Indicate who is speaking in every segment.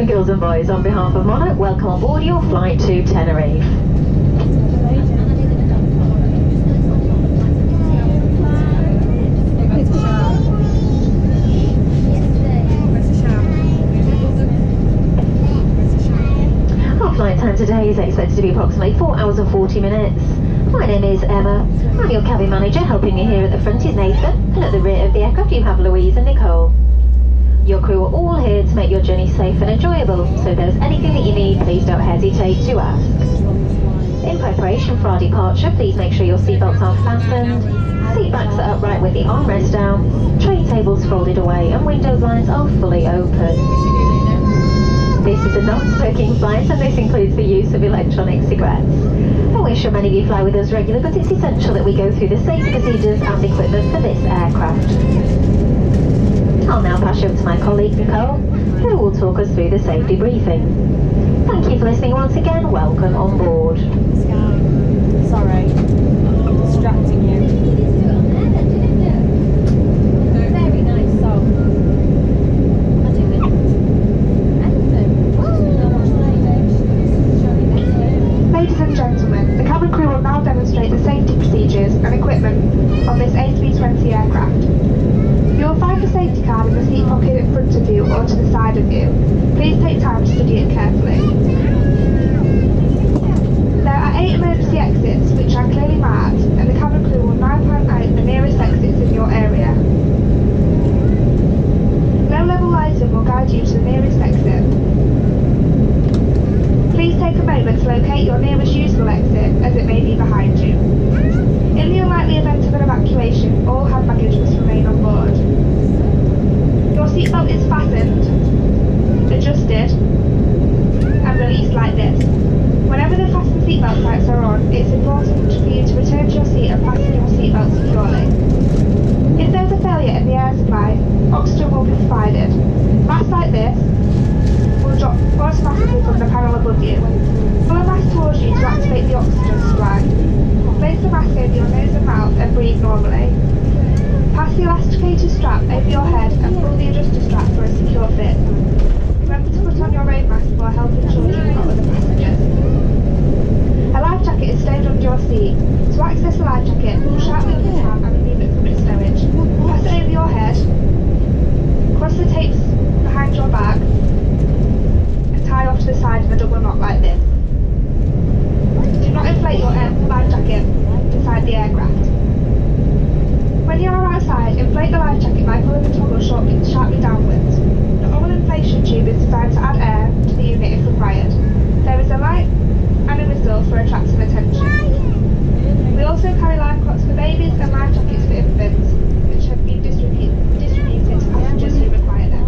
Speaker 1: Girls and boys, on behalf of Monarch, welcome on board your flight to Tenerife. Our flight time today is expected to be approximately 4 hours and 40 minutes. My name is Emma. I'm your cabin manager. Helping you here at the front is Nathan, and at the rear of the aircraft you have Louise and Nicole. Your crew are all here to make your journey safe and enjoyable, so if there's anything that you need, please don't hesitate to ask. In preparation for our departure, please make sure your seatbelts are fastened, seat backs are upright with the armrest down, tray tables folded away, and window blinds are fully open. This is a non-smoking flight, and this includes the use of electronic cigarettes. I wish sure many of you fly with us regularly, but it's essential that we go through the safety procedures and equipment for this aircraft. I'll now pass you over to my colleague Nicole, who will talk us through the safety briefing. Thank you for listening once again. Welcome on board.
Speaker 2: Sorry, I'm distracting you. Very nice song. I do it.
Speaker 3: Ladies and gentlemen, the cabin crew will now demonstrate the safety procedures and equipment on this A320 aircraft. You will find the safety card in the seat pocket in front of you or to the side of you. Please take time to study it carefully. There are 8 emergency exits which are clearly marked, and the cabin crew will now point out the nearest exits in your area. Low-level lighting will guide you to the nearest exit. Please take a moment to locate your nearest useful exit, as it may be behind you. In the unlikely event of an evacuation, all hand baggage must remain on board. Your seatbelt is fastened, adjusted, and released like this. Whenever the fastened seatbelt lights are on, it's important for you to return to your seat and fasten your seatbelt securely. If there's a failure in the air supply, oxygen will be provided. Masks like this will drop automatically from the panel above you. Pull a mask towards you to activate the oxygen supply. Place the mask over your nose and mouth and breathe normally. Pass the elasticated strap over your head and pull the adjuster strap for a secure fit. Remember to put on your own mask before helping children or other passengers. A life jacket is stowed under your seat. To access the life jacket, pull sharply on the tab and remove it from its stowage. Pass it over your head. Cross the tapes behind your back and tie off to the side in a double knot like this. Do not inflate your life jacket inside the aircraft. When you are outside, inflate the life jacket by pulling the toggle sharply downwards. The oil inflation tube is designed to add air to the unit if required. There is a light and a whistle for attracting attention. We also carry life cloths for babies and life jackets for infants, which have been distributed to passengers who require them.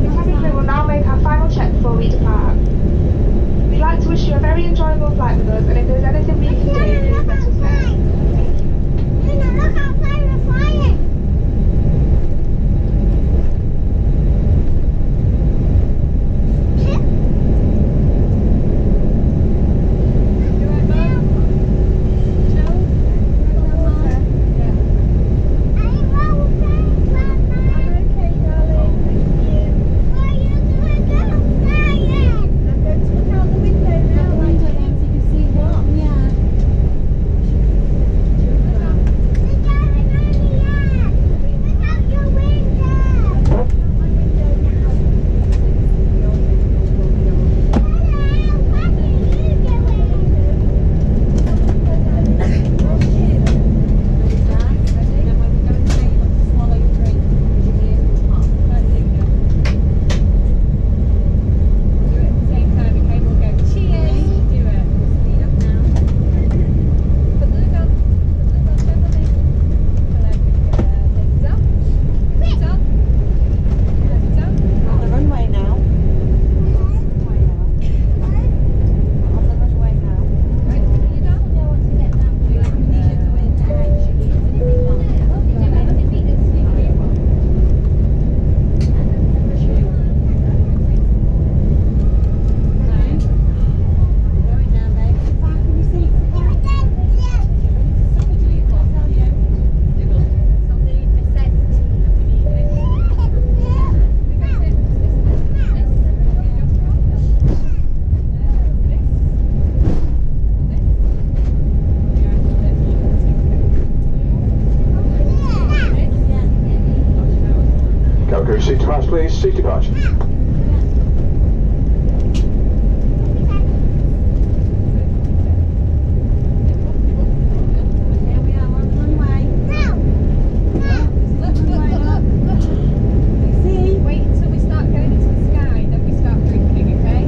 Speaker 3: The cabin crew will now make our final check before we depart. We'd like to wish you a very enjoyable flight with us, and if there's anything we can do, please let us know. Thank you.
Speaker 4: Look how far we're flying!
Speaker 5: please. Cease departure.
Speaker 2: Wait until we start going into the sky, then we start drinking, okay?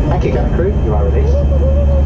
Speaker 5: Thank you, cabin crew. You are released.